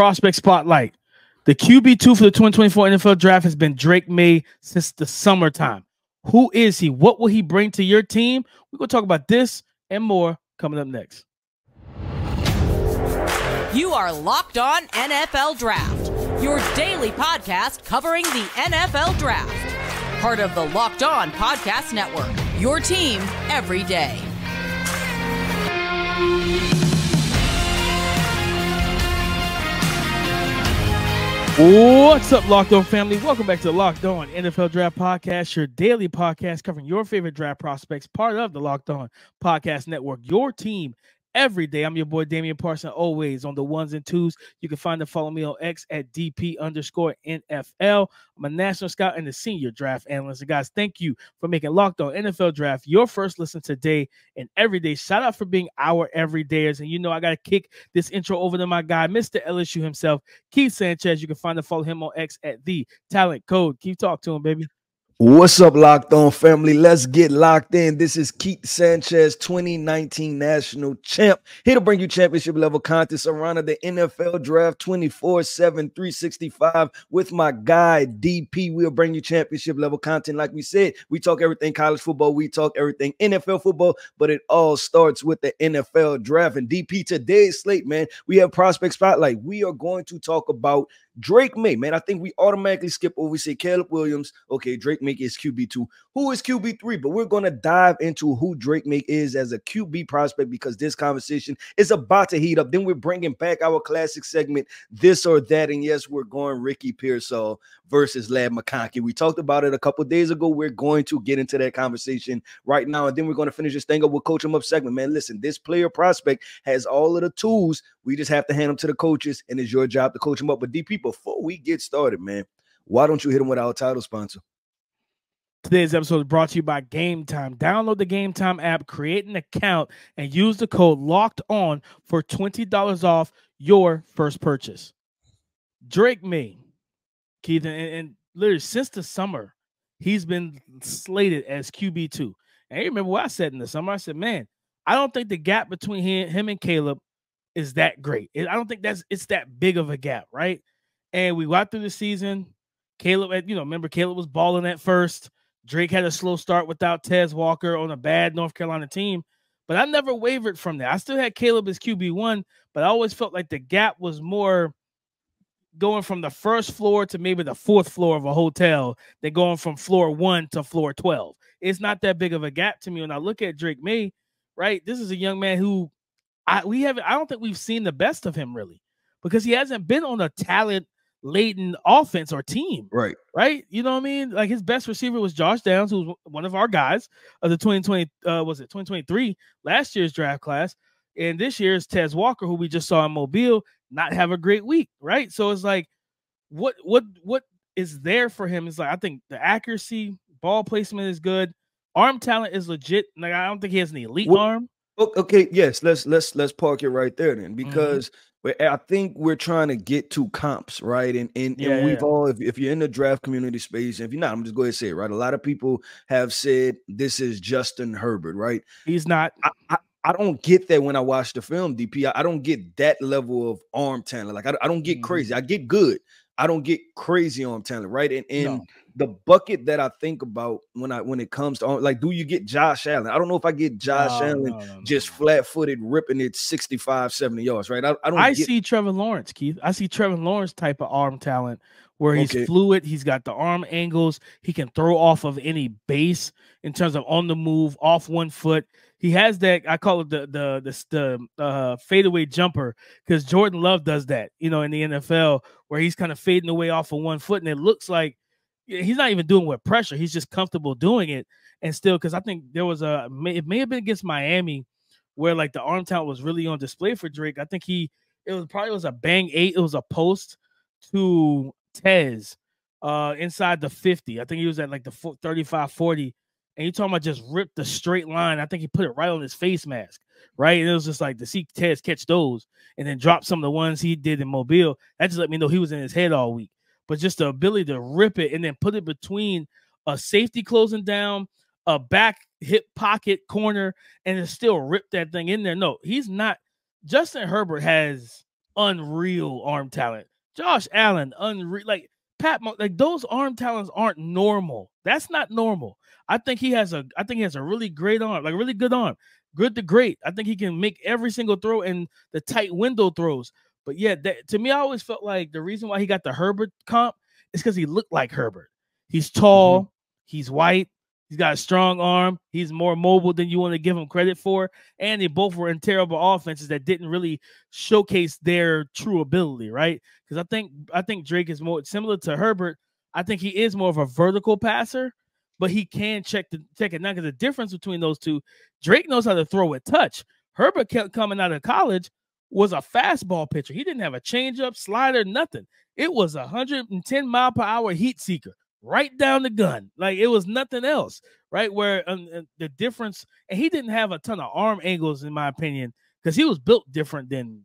Prospect Spotlight. The QB2 for the 2024 NFL Draft has been Drake Maye since the summertime. Who is he? What will he bring to your team? We're going to talk about this and more coming up next. You are Locked On NFL Draft, your daily podcast covering the NFL Draft. Part of the Locked On Podcast Network, your team every day. What's up, Locked On family? Welcome back to the Locked On NFL Draft Podcast, your daily podcast covering your favorite draft prospects, part of the Locked On Podcast Network, your team every day. I'm your boy, Damian Parson, always on the ones and twos. You can find and follow me on X at DP_NFL. I'm a national scout and a senior draft analyst. And guys, thank you for making Locked On NFL Draft your first listen today and every day. Shout out for being our everydayers. And you know, I got to kick this intro over to my guy, Mr. LSU himself, Keith Sanchez. You can find and follow him on X at The Talent Code. Keith, talk to him, baby. What's up, Locked On family? Let's get locked in. This is Keith Sanchez, 2019 national champ, here to bring you championship level content surrounding the NFL draft 24/7, 365 with my guy DP. We'll bring you championship level content. Like we said, we talk everything college football, we talk everything NFL football, but it all starts with the NFL draft. And DP, today's slate, man, we have Prospect Spotlight. We are going to talk about Drake Maye, man. I think we automatically skip over. We say Caleb Williams. Okay, Drake Maye is QB2. Who is QB3? But we're going to dive into who Drake Maye is as a QB prospect because this conversation is about to heat up. Then we're bringing back our classic segment, This or That. And yes, we're going Ricky Pearsall versus Ladd McConkey. We talked about it a couple days ago. We're going to get into that conversation right now. And then we're going to finish this thing up with Coach 'em Up segment. Man, listen, this player prospect has all of the tools. We just have to hand them to the coaches, and it's your job to coach them up. But DP, before we get started, man, why don't you hit them with our title sponsor? Today's episode is brought to you by Game Time. Download the Game Time app, create an account, and use the code LOCKEDON for $20 off your first purchase. Drake Maye, Keith, and literally since the summer, he's been slated as QB2. And you remember what I said in the summer? I said, man, I don't think the gap between him and Caleb is that great. I don't think it's that big of a gap, right? And we got through the season. Caleb, remember Caleb was balling at first. Drake had a slow start without Tez Walker on a bad North Carolina team, but I never wavered from that. I still had Caleb as QB1, but I always felt like the gap was more going from the first floor to maybe the fourth floor of a hotel than going from floor 1 to floor 12. It's not that big of a gap to me when I look at Drake Maye, right? This is a young man who I don't think we've seen the best of him really because he hasn't been on a talent-laden offense or team. Right. You know what I mean? Like his best receiver was Josh Downs, who was one of our guys of the 2023 last year's draft class. And this year's Tez Walker, who we just saw in Mobile, not have a great week, right? So it's like, what is there for him? It's like, I think the accuracy, ball placement is good. Arm talent is legit. Like I don't think he has an elite arm. Okay, yes, let's park it right there then, because I think we're trying to get to comps, right? And we've all, if you're in the draft community space, and if you're not, I'm just going to say it, right? A lot of people have said this is Justin Herbert, right? He's not. I don't get that when I watch the film, DP. I don't get that level of arm talent. Like I don't get crazy. I get good. I don't get crazy arm talent, right? And the bucket that I think about when it comes to like, do you get Josh Allen? I don't know if I get Josh Allen just flat-footed ripping it 65, 70 yards, right? I see Trevor Lawrence, Keith. I see Trevor Lawrence type of arm talent where he's fluid. He's got the arm angles. He can throw off of any base in terms of on the move, off one foot. He has that, I call it the fadeaway jumper, because Jordan Love does that, in the NFL, where he's kind of fading away off of one foot, and it looks like he's not even doing with pressure. He's just comfortable doing it. And still, because I think there was it may have been against Miami where like the arm talent was really on display for Drake. I think it was a bang 8. It was a post to Tez inside the 50. I think he was at like the 35-40. And you're talking about just ripped the straight line. I think he put it right on his face mask, right? And it was just like to see Tez catch those and then drop some of the ones he did in Mobile. That just let me know he was in his head all week. But just the ability to rip it and then put it between a safety closing down, a back hip pocket corner, and then still rip that thing in there. No, he's not. Justin Herbert has unreal arm talent. Josh Allen, unreal. Like like those arm talents aren't normal. That's not normal. I think he has a really great arm, like a really good arm. Good to great. I think he can make every single throw and the tight window throws. But yeah, to me, I always felt like the reason why he got the Herbert comp is because he looked like Herbert. He's tall, he's white, he's got a strong arm, he's more mobile than you want to give him credit for. And they both were in terrible offenses that didn't really showcase their true ability, right? Because I think Drake is more similar to Herbert. I think he is more of a vertical passer, but he can check it now. Because the difference between those two, Drake knows how to throw with touch. Herbert kept coming out of college was a fastball pitcher. He didn't have a changeup, slider, nothing. It was 110 mile per hour heat seeker right down the gun. Like it was nothing else, right? Where the difference, and he didn't have a ton of arm angles, in my opinion, because he was built different than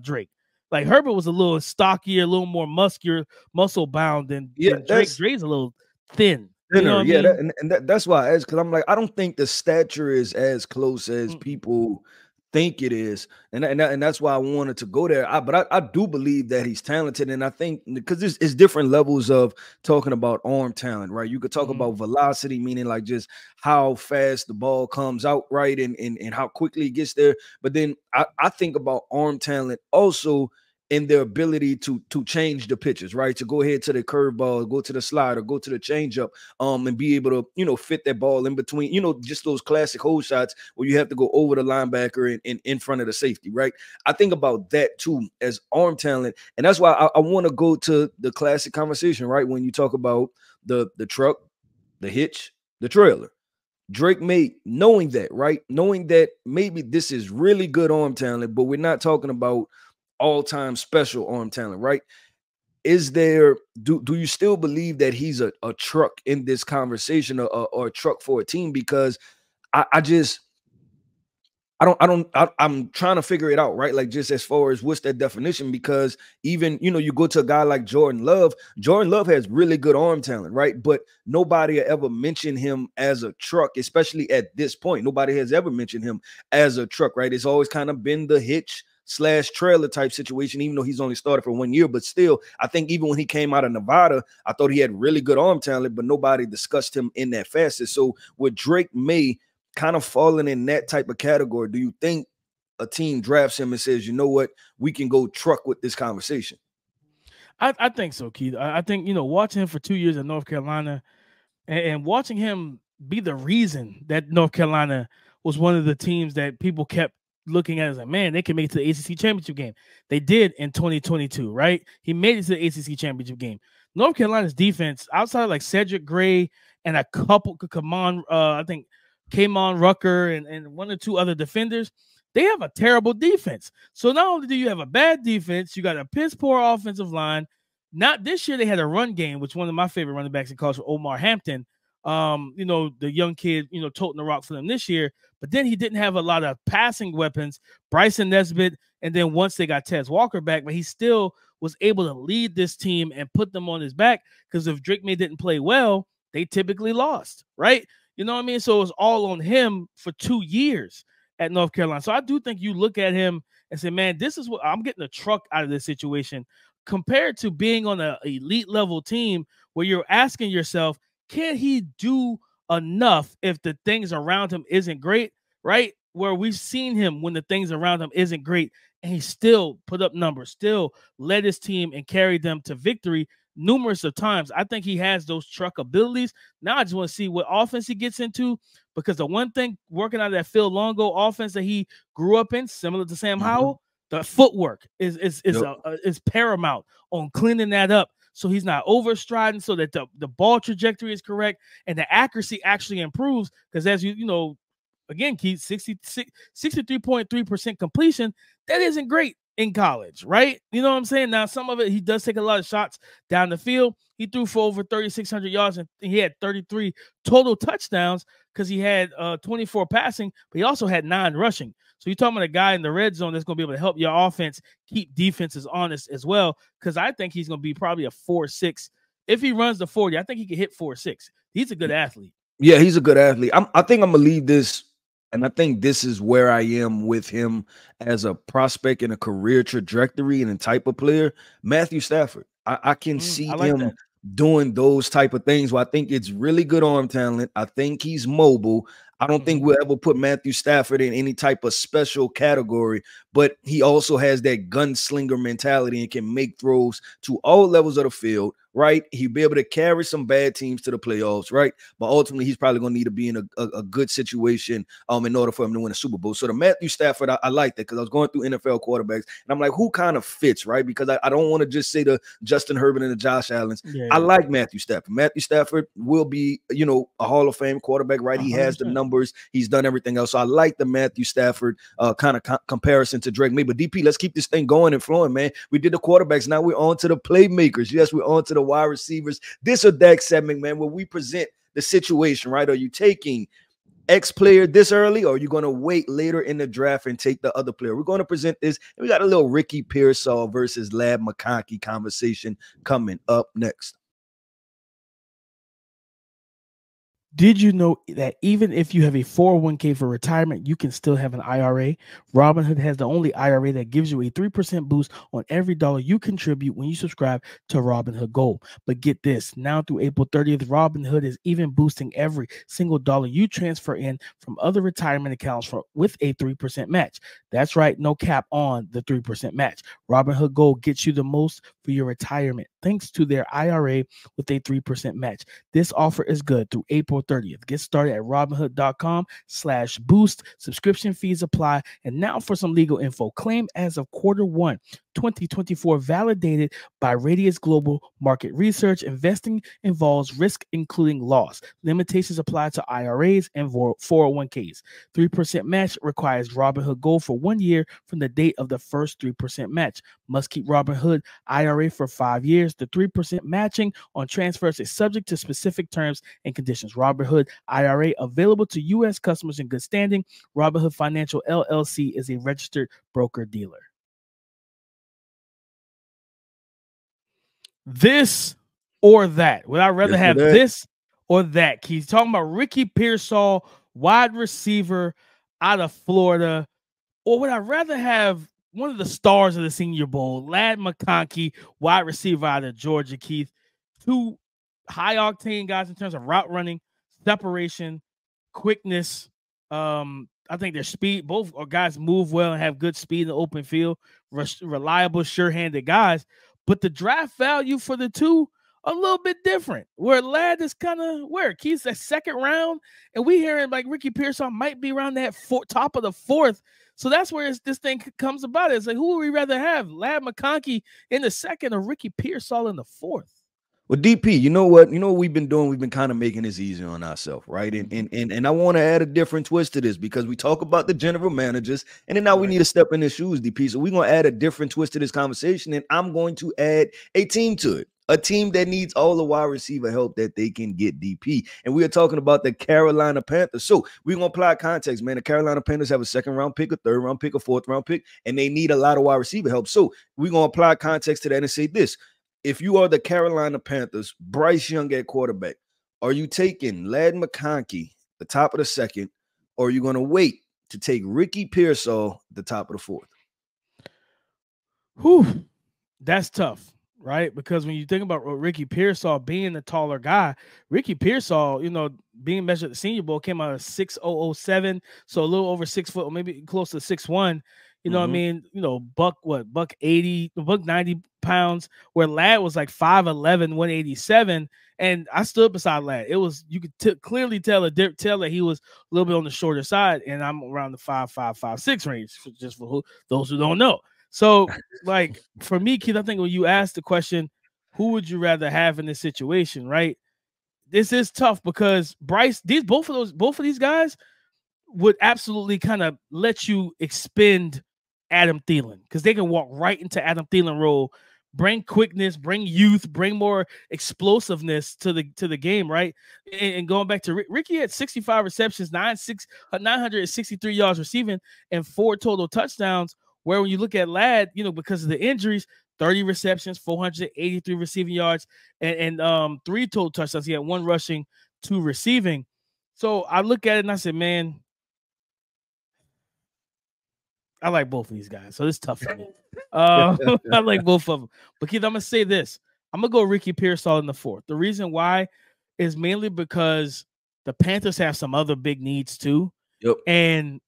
Drake. Like Herbert was a little stockier, a little more muscle bound than Drake. Drake's a little thin. Thinner, you know that's why I asked, because I'm like, I don't think the stature is as close as people think it is, and that's why I wanted to go there. But I do believe that he's talented, and I think because it's different levels of talking about arm talent, right? You could talk about velocity, meaning like just how fast the ball comes out, right, and how quickly it gets there. But then I think about arm talent also in their ability to change the pitches, right? To go ahead to the curveball, go to the slider, go to the changeup, and be able to, fit that ball in between, just those classic hole shots where you have to go over the linebacker and in front of the safety, right? I think about that too as arm talent. And that's why I want to go to the classic conversation, right? When you talk about the truck, the hitch, the trailer. Drake Maye, knowing that, right? Knowing that maybe this is really good arm talent, but we're not talking about all-time special arm talent, right? Is there, do you still believe that he's a truck in this conversation, or a truck for a team? Because I'm trying to figure it out, right? Like just as far as what's that definition, because even, you go to a guy like Jordan Love has really good arm talent, right? But nobody ever mentioned him as a truck, especially at this point. Nobody has ever mentioned him as a truck, right? It's always kind of been the hitch / trailer type situation, even though he's only started for 1 year. But still, I think even when he came out of Nevada, I thought he had really good arm talent, but nobody discussed him in that facet. So with Drake Maye kind of falling in that type of category, do you think a team drafts him and says, you know what, we can go truck with this conversation? I think so, Keith. I think, watching him for 2 years at North Carolina and watching him be the reason that North Carolina was one of the teams that people kept looking at as like, man, they can make it to the ACC championship game. They did in 2022, right? He made it to the ACC championship game. North Carolina's defense, outside of like Cedric Gray and a couple, I think Kamon Rucker and one or two other defenders, they have a terrible defense. So not only do you have a bad defense, you got a piss poor offensive line. Not this year, they had a run game, which one of my favorite running backs in college, Omar Hampton. The young kid, toting the rock for them this year. But then he didn't have a lot of passing weapons, Bryson Nesbitt, and then once they got Tez Walker back, but he still was able to lead this team and put them on his back, because if Drake Maye didn't play well, they typically lost, right? You know what I mean? So it was all on him for 2 years at North Carolina. So I do think you look at him and say, man, this is what I'm getting a truck out of this situation, compared to being on an elite level team where you're asking yourself, can he do enough if the things around him isn't great, right? Where we've seen him when the things around him isn't great, and he still put up numbers, still led his team and carried them to victory numerous of times. I think he has those truck abilities. Now I just want to see what offense he gets into, because the one thing working out of that Phil Longo offense that he grew up in, similar to Sam Howell, the footwork is paramount on cleaning that up, so he's not overstriding, so that the ball trajectory is correct and the accuracy actually improves. Because as again, Keith, 63.3% completion, that isn't great in college, right? You know what I'm saying? Now, some of it, he does take a lot of shots down the field. He threw for over 3,600 yards, and he had 33 total touchdowns because he had 24 passing, but he also had 9 rushing. So you're talking about a guy in the red zone that's going to be able to help your offense keep defenses honest as well, because I think he's going to be probably a 4.6. If he runs the 40, I think he can hit 4.6. He's a good athlete. Yeah, he's a good athlete. I think I'm going to leave this And I think this is where I am with him as a prospect and a career trajectory and a type of player. Matthew Stafford. I can see I like him that. doing those type of things where I think it's really good arm talent. I think he's mobile. I don't think we'll ever put Matthew Stafford in any type of special category, but he also has that gunslinger mentality and can make throws to all levels of the field, right? He'll be able to carry some bad teams to the playoffs, right? But ultimately, he's probably going to need to be in a good situation in order for him to win a Super Bowl. So the Matthew Stafford, I like that because I was going through NFL quarterbacks, and I'm like, who kind of fits, right? Because I don't want to just say the Justin Herbert and the Josh Allens. Yeah. I like Matthew Stafford. Matthew Stafford will be, a Hall of Fame quarterback, right? 100%. He has the numbers. He's done everything else. So I like the Matthew Stafford kind of comparison to Drake Maye. But DP, let's keep this thing going and flowing, man. We did the quarterbacks. Now we're on to the playmakers. Yes, we're on to the wide receivers. This or that segment, man, where we present the situation, right? Are you taking X player this early, or are you going to wait later in the draft and take the other player? We're going to present this. And we got a little Ricky Pearsall versus Ladd McConkey conversation coming up next. Did you know that even if you have a 401k for retirement, you can still have an IRA? Robinhood has the only IRA that gives you a 3% boost on every dollar you contribute when you subscribe to Robinhood Gold. But get this, now through April 30th, Robinhood is even boosting every single dollar you transfer in from other retirement accounts with a 3% match. That's right, no cap on the 3% match. Robinhood Gold gets you the most for your retirement thanks to their IRA with a 3% match. This offer is good through April 30th. Get started at Robinhood.com/boost. Subscription fees apply. And now for some legal info. Claim as of Q1 2024, validated by Radius Global Market Research. Investing involves risk, including loss. Limitations apply to IRAs and 401ks. 3% match requires Robinhood Gold for 1 year from the date of the first 3% match. Must keep Robinhood IRA for 5 years. The 3% matching on transfers is subject to specific terms and conditions. Robinhood IRA available to U.S. customers in good standing. Robinhood Financial LLC is a registered broker-dealer. This or that? Would I rather have this or that? He's talking about Ricky Pearsall, wide receiver out of Florida. Or would I rather have one of the stars of the Senior Bowl, Ladd McConkey, wide receiver out of Georgia, Keith? Two high-octane guys in terms of route running, separation, quickness. I think their speed, both guys move well and have good speed in the open field, reliable, sure-handed guys. But the draft value for the two, a little bit different. Where Ladd is kind of where Keith's a second round, and we hearing like Ricky Pearsall might be around that top of the fourth. So that's where this thing comes about. It's like, who would we rather have, Ladd McConkey in the second or Ricky Pearsall in the fourth? Well, DP, you know what we've been doing? We've been kind of making this easier on ourselves, right? And I want to add a different twist to this because we talk about the general managers, and then now we need to step in their shoes, DP. So we're going to add a different twist to this conversation, and I'm going to add a team to it. A team that needs all the wide receiver help that they can get, DP. And we are talking about the Carolina Panthers. So we're going to apply context, man. The Carolina Panthers have a second-round pick, a third-round pick, a fourth-round pick, and they need a lot of wide receiver help. So we're going to apply context to that and say this. If you are the Carolina Panthers, Bryce Young at quarterback, are you taking Ladd McConkey, the top of the second, or are you going to wait to take Ricky Pearsall, the top of the fourth? Whew, that's tough, right? Because when you think about Ricky Pearsall being the taller guy, Ricky Pearsall, being measured at the Senior Bowl came out of 6'007, so a little over 6 foot, or maybe close to 6'1". You know what I mean? Buck 80, buck 90 pounds, where Ladd was like 5'11", 187. And I stood beside Ladd. It was, you could clearly tell that he was a little bit on the shorter side, and I'm around the 5'5", 5'6" range, just for those who don't know. So, like, for me, Keith, I think when you ask the question, who would you rather have in this situation, right? This is tough because Bryce, both of these guys would absolutely kind of let you expend Adam Thielen because they can walk right into Adam Thielen role, bring quickness, bring youth, bring more explosiveness to the game, right? And going back to Ricky had 65 receptions, 963 yards receiving, and 4 total touchdowns. Where when you look at Ladd, because of the injuries, 30 receptions, 483 receiving yards, and 3 total touchdowns. He had 1 rushing, 2 receiving. So I look at it and I said, man, I like both of these guys, so it's tough for me. I like both of them. But Keith, I'm gonna say this. I'm gonna go Ricky Pearsall in the 4th. The reason why is mainly because the Panthers have some other big needs too. Yep. And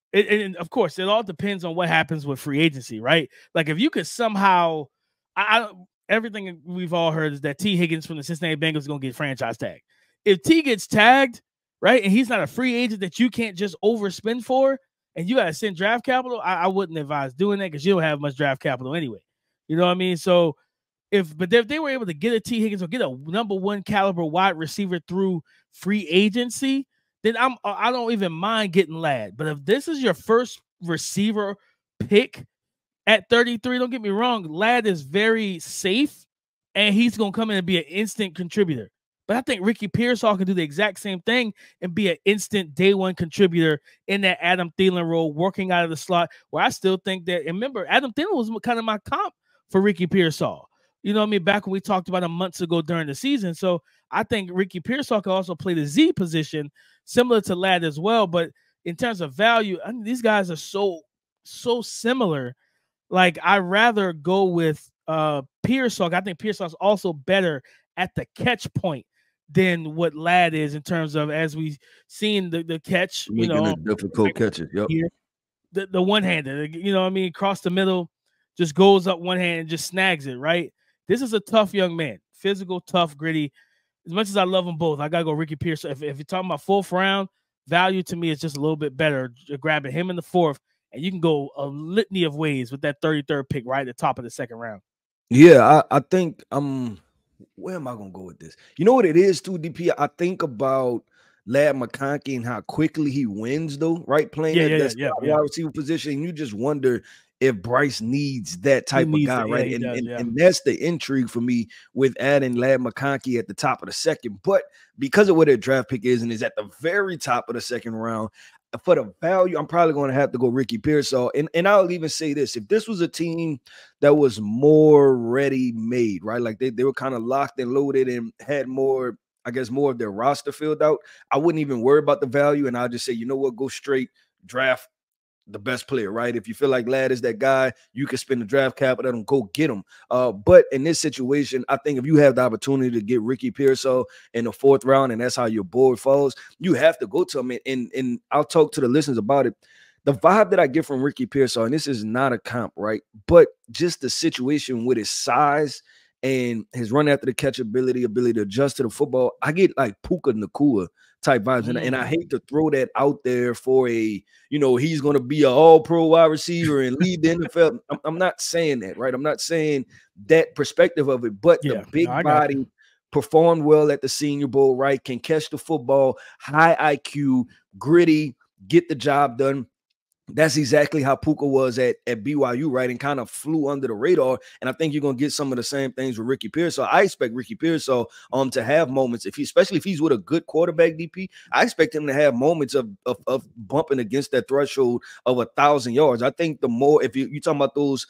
of course, it all depends on what happens with free agency, right? Like if you could somehow, everything we've all heard is that T. Higgins from the Cincinnati Bengals is going to get franchise tagged. If T gets tagged, right, and he's not a free agent that you can't just overspend for, and you got to send draft capital, I wouldn't advise doing that because you don't have much draft capital anyway. You know what I mean? So if they were able to get a T. Higgins or get a number 1 caliber wide receiver through free agency, then I don't even mind getting Ladd. But if this is your first receiver pick at 33, don't get me wrong, Ladd is very safe, and he's going to come in and be an instant contributor. But I think Ricky Pearsall can do the exact same thing and be an instant day 1 contributor in that Adam Thielen role, working out of the slot, where I still think that, and remember, Adam Thielen was kind of my comp for Ricky Pearsall. You know what I mean? Back when we talked about him months ago during the season. So I think Ricky Pearsall can also play the Z position, similar to Ladd as well. But in terms of value, I mean, these guys are so similar. Like, I'd rather go with Pearsall. I think Pearsall's also better at the catch point than what Ladd is in terms of, as we've seen the catch, the difficult catches. Yep. The one-handed, you know what I mean, across the middle, just goes up one hand and just snags it, right? This is a tough young man, physical, tough, gritty. As much as I love them both, I got to go Ricky Pearsall. If you're talking about 4th round, value to me is just a little bit better, grabbing him in the 4th, and you can go a litany of ways with that 33rd pick right at the top of the 2nd round. Yeah, I think where am I going to go with this? You know what it is too, DP? I think about Ladd McConkey and how quickly he wins, though, right? Playing that wide receiver position, and you just wonder if Bryce needs that type of guy, right? And that's the intrigue for me with adding Ladd McConkey at the top of the 2nd. But because of what their draft pick is, and is at the very top of the 2nd round, for the value, I'm probably going to have to go Ricky Pearsall. And I'll even say this: if this was a team that was more ready-made, right? Like they were kind of locked and loaded and had more, I guess, more of their roster filled out, I wouldn't even worry about the value. And I'll just say, you know what, go straight draft the best player, right? If you feel like Ladd is that guy, you can spend the draft capital and go get him. But in this situation, I think if you have the opportunity to get Ricky Pearsall in the 4th round, and that's how your board falls, you have to go to him. And I'll talk to the listeners about it. The vibe that I get from Ricky Pearsall, and this is not a comp, right? But just the situation with his size and his run after the catch ability to adjust to the football, I get like Puka Nacua type vibes. And I hate to throw that out there for a, he's going to be an all-pro wide receiver and lead the NFL. I'm not saying that, right? I'm not saying that perspective of it, but the big body performed well at the Senior Bowl, right? Can catch the football, high IQ, gritty, get the job done. That's exactly how Puka was at BYU, right? And kind of flew under the radar. And I think you're going to get some of the same things with Ricky Pearsall. I expect Ricky Pearsall to have moments, especially if he's with a good quarterback, DP. I expect him to have moments of bumping against that threshold of 1,000 yards. I think the more, if you're talking about those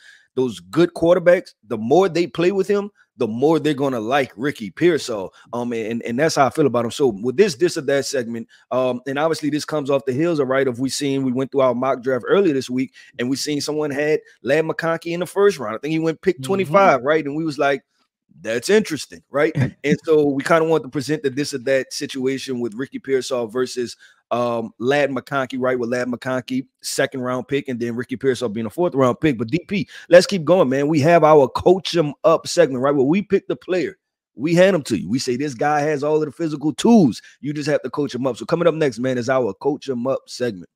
good quarterbacks, the more they play with him, the more they're going to like Ricky Pearsall. And that's how I feel about him. So with this or that segment, and obviously this comes off the heels of, right, of we went through our mock draft earlier this week, and we seen someone had Ladd McConkey in the 1st round. I think he went pick 25, right? And we was like, that's interesting, right? And so we kind of want to present the this or that situation with Ricky Pearsall versus Ladd McConkey, right? With Ladd McConkey, 2nd round pick, and then Ricky Pearsall being a 4th round pick. But DP, let's keep going, man. We have our coach him up segment, right? Where we pick the player, we hand them to you. We say this guy has all of the physical tools. You just have to coach him up. So coming up next, man, is our coach him up segment.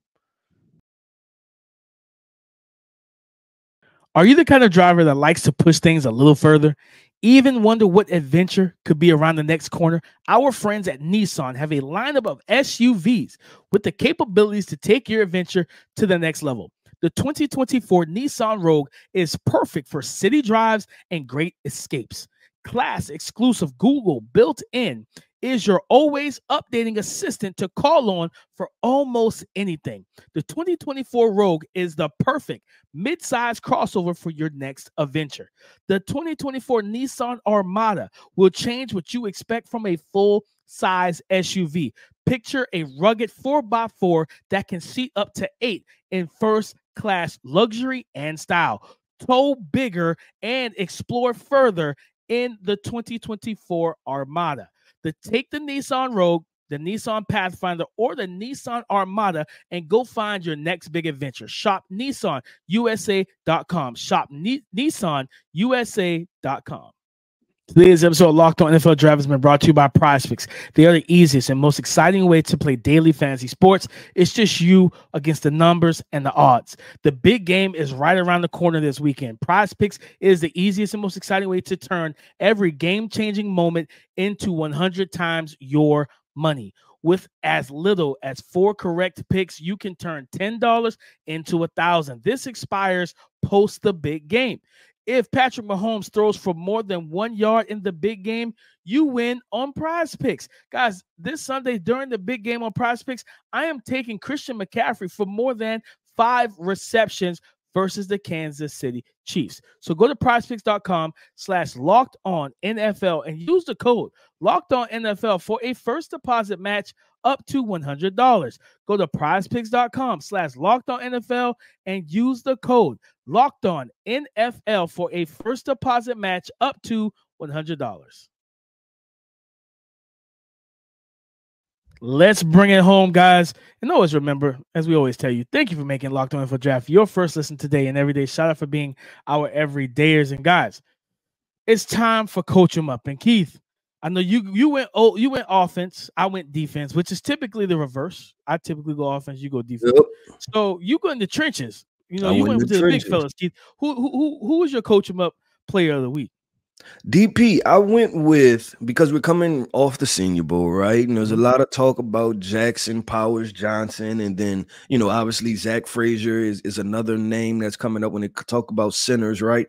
Are you the kind of driver that likes to push things a little further? Even wonder what adventure could be around the next corner? Our friends at Nissan have a lineup of SUVs with the capabilities to take your adventure to the next level. The 2024 Nissan Rogue is perfect for city drives and great escapes. Class exclusive Google built-in is your always updating assistant to call on for almost anything. The 2024 Rogue is the perfect mid-size crossover for your next adventure. The 2024 Nissan Armada will change what you expect from a full-size SUV. Picture a rugged 4x4 that can seat up to 8 in first class luxury and style. Tow bigger and explore further in the 2024 Armada. Take the Nissan Rogue, the Nissan Pathfinder, or the Nissan Armada and go find your next big adventure. Shop NissanUSA.com. Shop NissanUSA.com. Today's episode of Locked On NFL Draft has been brought to you by PrizePicks. They are the easiest and most exciting way to play daily fantasy sports. It's just you against the numbers and the odds. The big game is right around the corner this weekend. PrizePicks is the easiest and most exciting way to turn every game-changing moment into 100 times your money. With as little as 4 correct picks, you can turn $10 into $1,000. This expires post the big game. If Patrick Mahomes throws for more than 1 yard in the big game, you win on PrizePicks. Guys, this Sunday during the big game on PrizePicks, I am taking Christian McCaffrey for more than 5 receptions versus the Kansas City Chiefs. So go to prizepicks.com/lockedonnfl and use the code LockedOnNFL for a first deposit match up to $100. Go to prizepicks.com/lockedonnfl and use the code LockedOnNFL for a first deposit match up to $100. Let's bring it home, guys. And always remember, as we always tell you, thank you for making Locked On NFL Draft your first listen today and every day. Shout out for being our everydayers. And guys, it's time for Coach 'em Up. And Keith, I know you went offense, I went defense, which is typically the reverse. I typically go offense, you go defense. Yep. So you go in the trenches. You know, you went to the big fellas, Keith. Who was your Coach 'em Up player of the week? DP, I went with, because we're coming off the Senior Bowl, right? And there's a lot of talk about Jackson Powers Johnson, and then, you know, obviously Zach Frazier is another name that's coming up when they talk about centers, right?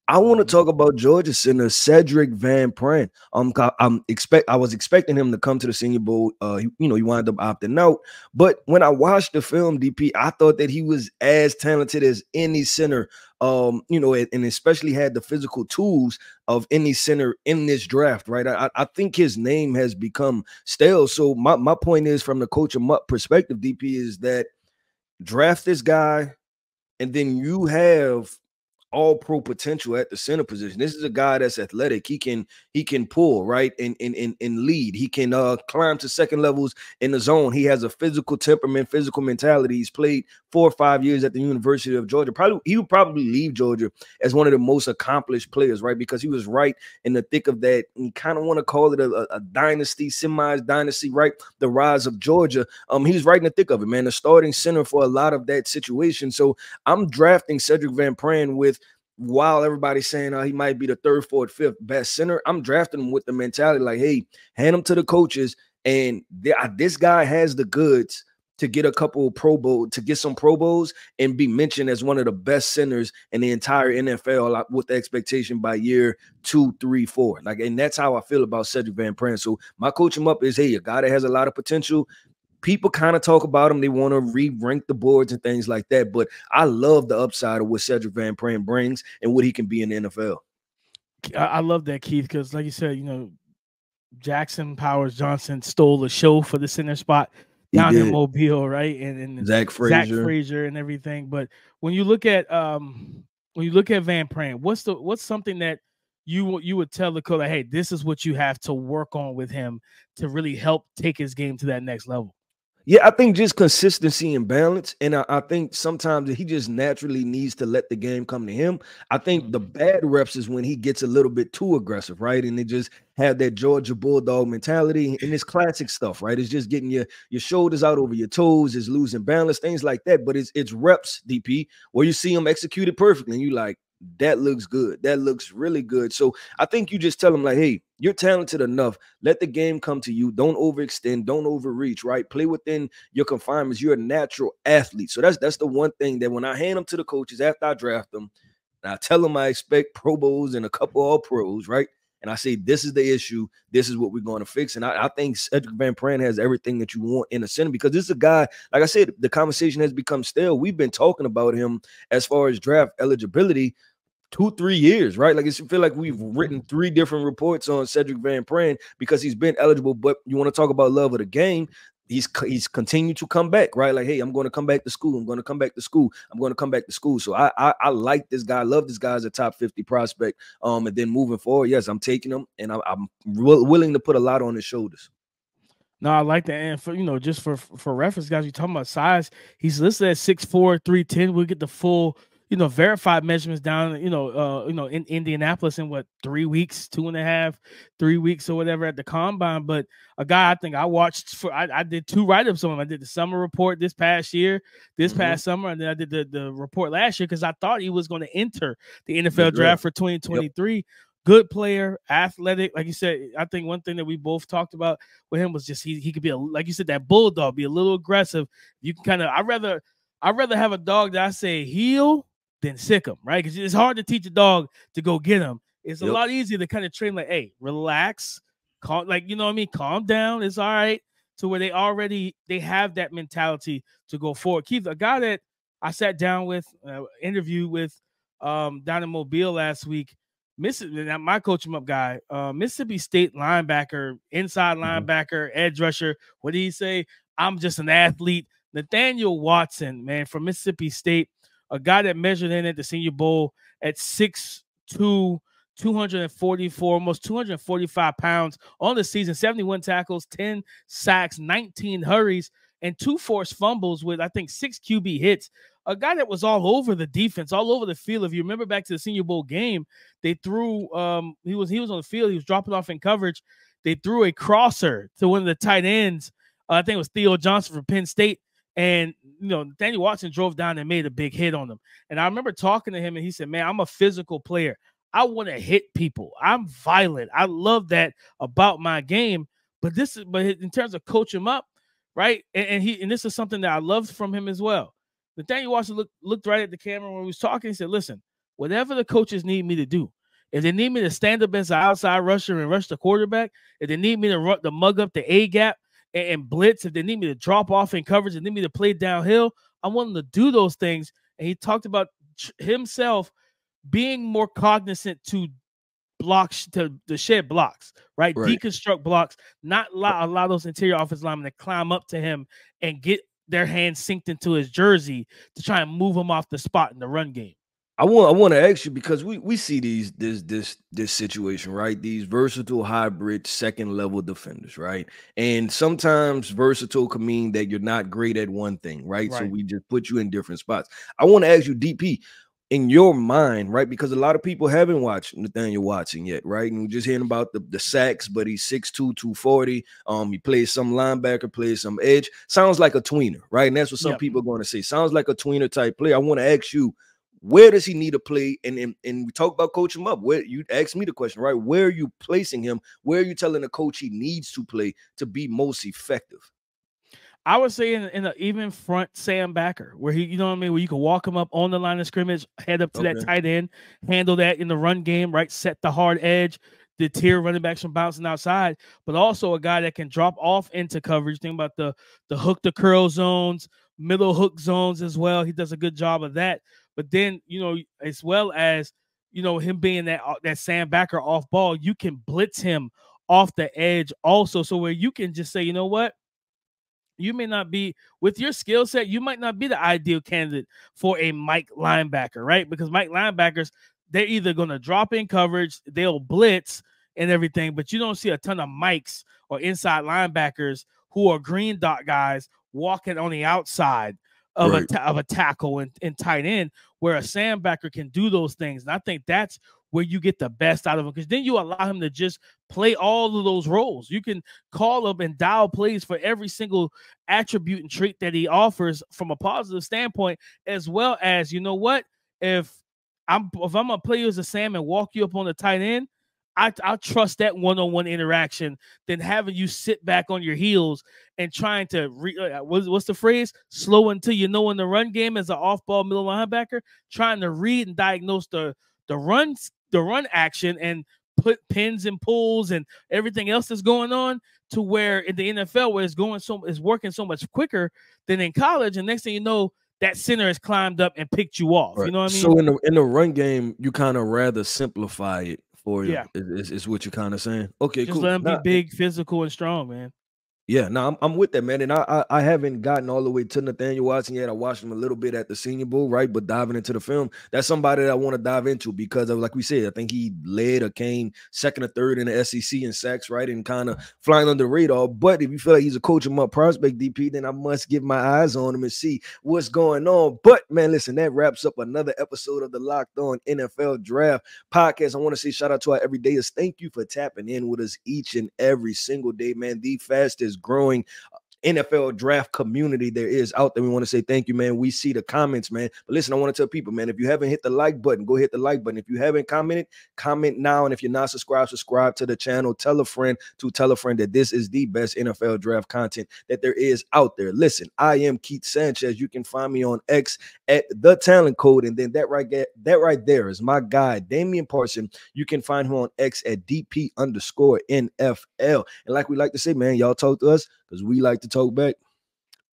I want to talk about Georgia center Cedric Van Pran. I was expecting him to come to the Senior Bowl. He wound up opting out. But when I watched the film, DP, I thought that he was as talented as any center. And especially had the physical tools of any center in this draft, right? I think his name has become stale. So my point is, from the Coach 'em Up perspective, DP, is that draft this guy, and then you have all pro potential at the center position. This is a guy that's athletic. He can pull, right, and lead. He can climb to second levels in the zone. He has a physical temperament, physical mentality. He's played 4 or 5 years at the University of Georgia. He would probably leave Georgia as one of the most accomplished players, right, because he was right in the thick of that. You kind of want to call it a dynasty, semi-dynasty, right? The rise of Georgia. He was right in the thick of it, man. The starting center for a lot of that situation. So I'm drafting Cedric Van Pran with, while everybody's saying he might be the 3rd, 4th, 5th best center, I'm drafting him with the mentality like, hey, hand him to the coaches, and this guy has the goods to get a couple Pro Bowl, to get some Pro Bowls and be mentioned as one of the best centers in the entire NFL with the expectation by year 2, 3, 4. And that's how I feel about Cedric Van Pran. So my Coach 'em Up is, hey, a guy that has a lot of potential. People kind of talk about him. They want to re-rank the boards and things like that. But I love the upside of what Cedric Van Pran brings and what he can be in the NFL. I love that, Keith, because like you said, Jackson Powers Johnson stole the show for the center spot down in Mobile, right? And Zach Frazier and everything. But when you look at Van Pran, what's something that you would tell the coach, like, hey, this is what you have to work on with him to really help take his game to that next level? Yeah, I think just consistency and balance. And I think sometimes he just naturally needs to let the game come to him. I think the bad reps is when he gets a little bit too aggressive, right? And they just have that Georgia Bulldog mentality, and it's classic stuff, right? It's just getting your shoulders out over your toes, it's losing balance, things like that. But it's reps, DP, where you see him execute it perfectly, and you like, that looks good. That looks really good. So I think you just tell them like, hey, you're talented enough. Let the game come to you. Don't overextend. Don't overreach, right? Play within your confinements. You're a natural athlete. So that's the one thing that when I hand them to the coaches after I draft them, and I tell them I expect Pro Bowls and a couple All Pros, right? And I say, this is the issue. This is what we're going to fix. And I think Cedric Van Pran has everything that you want in a center, because this is a guy, like I said, the conversation has become stale. We've been talking about him as far as draft eligibility 2-3 years, right? Like, I feel like we've written 3 different reports on Cedric Van Pran because he's been eligible. But you want to talk about love of the game. he's continued to come back, right? Like, hey, I'm going to come back to school. I'm going to come back to school. I'm going to come back to school. So I like this guy. I love this guy as a top 50 prospect. And then moving forward, yes, I'm taking him, and I'm willing to put a lot on his shoulders. No, I like that. And for just for reference, guys, you're talking about size. He's listed at 6'4", 310. We'll get the full, verified measurements down, in Indianapolis in 3 weeks, 2.5, 3 weeks or whatever at the combine. But a guy I think I watched I did 2 write-ups on him. I did the summer report this past summer, and then I did the report last year because I thought he was going to enter the NFL draft for 2023. Yep. Good player, athletic. Like you said, I think one thing that we both talked about with him was just he could be like you said, that bulldog, be a little aggressive. You can kind of I'd rather have a dog that I say heel than sick him, right? Because it's hard to teach a dog to go get him. It's a lot easier to kind of train like, hey, relax, calm, like calm down. It's all right. To where they have that mentality to go forward. Keith, a guy that I sat down with, interviewed with down in Mobile last week. My coach him up guy, Mississippi State linebacker, inside linebacker, edge rusher. What did he say? I'm just an athlete. Nathaniel Watson, man, from Mississippi State, a guy that measured in at the Senior Bowl at 6'2", 244, almost 245 pounds on the season, 71 tackles, 10 sacks, 19 hurries, and 2 forced fumbles with, I think, 6 QB hits. A guy that was all over the defense, all over the field. If you remember back to the Senior Bowl game, they threw he was on the field, he was dropping off in coverage. They threw a crosser to one of the tight ends. I think it was Theo Johnson from Penn State. And Nathaniel Watson drove down and made a big hit on them. And I remember talking to him, and he said, man, I'm a physical player. I want to hit people. I'm violent. I love that about my game. But in terms of coach him up, right? And this is something that I loved from him as well. Nathaniel Watson looked right at the camera when we was talking. He said, listen, whatever the coaches need me to do, if they need me to stand up as an outside rusher and rush the quarterback, if they need me to mug up the A-gap and blitz, if they need me to drop off in coverage, and need me to play downhill, I want them to do those things. And he talked about himself being more cognizant to blocks, to shed blocks, right? Deconstruct blocks, not allow those interior offensive linemen to climb up to him and get their hands synced into his jersey to try and move him off the spot in the run game. I want to ask you, because we see this situation, right? These versatile hybrid second level defenders, right? And sometimes versatile can mean that you're not great at one thing, right? So we just put you in different spots. I want to ask you, DP, in your mind, right? Because a lot of people haven't watched Nathaniel Watson yet, right? And we're just hearing about the sacks, but he's 6'2", 240. He plays some linebacker, plays some edge. Sounds like a tweener, right? And that's what some people are going to say. Sounds like a tweener type player. I want to ask you, where does he need to play? And we talk about coach him up. Where you asked me the question, right? Where are you placing him? Where are you telling the coach he needs to play to be most effective? I would say in an even front Sam backer, where he, where you can walk him up on the line of scrimmage, head up to that tight end, handle that in the run game, right? Set the hard edge, deter running backs from bouncing outside, but also a guy that can drop off into coverage. Think about the hook to curl zones, middle hook zones as well. He does a good job of that. But then, as well as, him being that Sam backer off ball, you can blitz him off the edge also. So where you can just say, you know what? You may not be, with your skill set, you might not be the ideal candidate for a Mike linebacker, right? Because Mike linebackers, they're either going to drop in coverage, they'll blitz and everything, but you don't see a ton of Mikes or inside linebackers who are green dot guys walking on the outside of a tackle and tight end, where a Sam backer can do those things. And I think that's where you get the best out of him, because then you allow him to just play all of those roles. You can call up and dial plays for every single attribute and trait that he offers from a positive standpoint, as well as, if I'm gonna play you as a Sam and walk you up on the tight end, I'll trust that one-on-one interaction than having you sit back on your heels and trying to what's the phrase? Slow until you know in the run game as an off-ball middle linebacker, trying to read and diagnose the run action and put pins and pulls and everything else that's going on, to where in the NFL, where it's working so much quicker than in college, and next thing you know, that center has climbed up and picked you off. You know what I mean? So in the run game, you kind of rather simplify it for you. Yeah, is what you're kind of saying. Okay, just cool. Let him be big, physical, and strong, man. Yeah, no, I'm with that, man. And I haven't gotten all the way to Nathaniel Watson yet. I watched him a little bit at the Senior Bowl, right? But diving into the film, that's somebody that I want to dive into because of, like we said, I think he led or came second or third in the SEC in sacks, right? And kind of flying under the radar. But if you feel like he's a coach and my prospect, DP, then I must get my eyes on him and see what's going on. But man, listen, that wraps up another episode of the Locked On NFL Draft podcast. I want to say shout out to our everydayers. Thank you for tapping in with us each and every single day, man. The fastest growing NFL draft community there is out there. We want to say thank you, man. We see the comments, man. But listen, I want to tell people, man, if you haven't hit the like button, go hit the like button. If you haven't commented, comment now. And if you're not subscribed, subscribe to the channel. Tell a friend to tell a friend that this is the best NFL draft content that there is out there. Listen, I am Keith Sanchez. You can find me on X at The Talent Code. And then that right there is my guy, Damian Parson. You can find him on X at DP_NFL. And like we like to say, man, y'all talk to us because we like to talk back.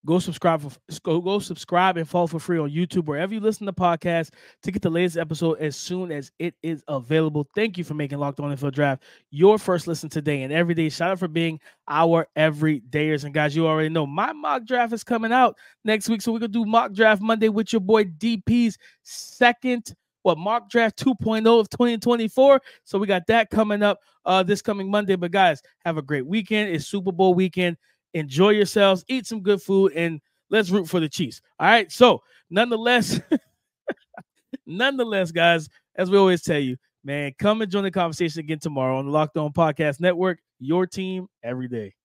Go subscribe and follow for free on YouTube, wherever you listen to podcasts, to get the latest episode as soon as it is available. Thank you for making Locked On NFL Draft your first listen today and every day. Shout out for being our everydayers. And guys, you already know my mock draft is coming out next week. So we're going to do mock draft Monday with your boy DP's second mock draft 2.0 of 2024. So we got that coming up this coming Monday. But guys, have a great weekend. It's Super Bowl weekend. Enjoy yourselves, eat some good food, and let's root for the Chiefs. All right. So nonetheless, guys, as we always tell you, man, come and join the conversation again tomorrow on the Locked On Podcast Network, your team every day.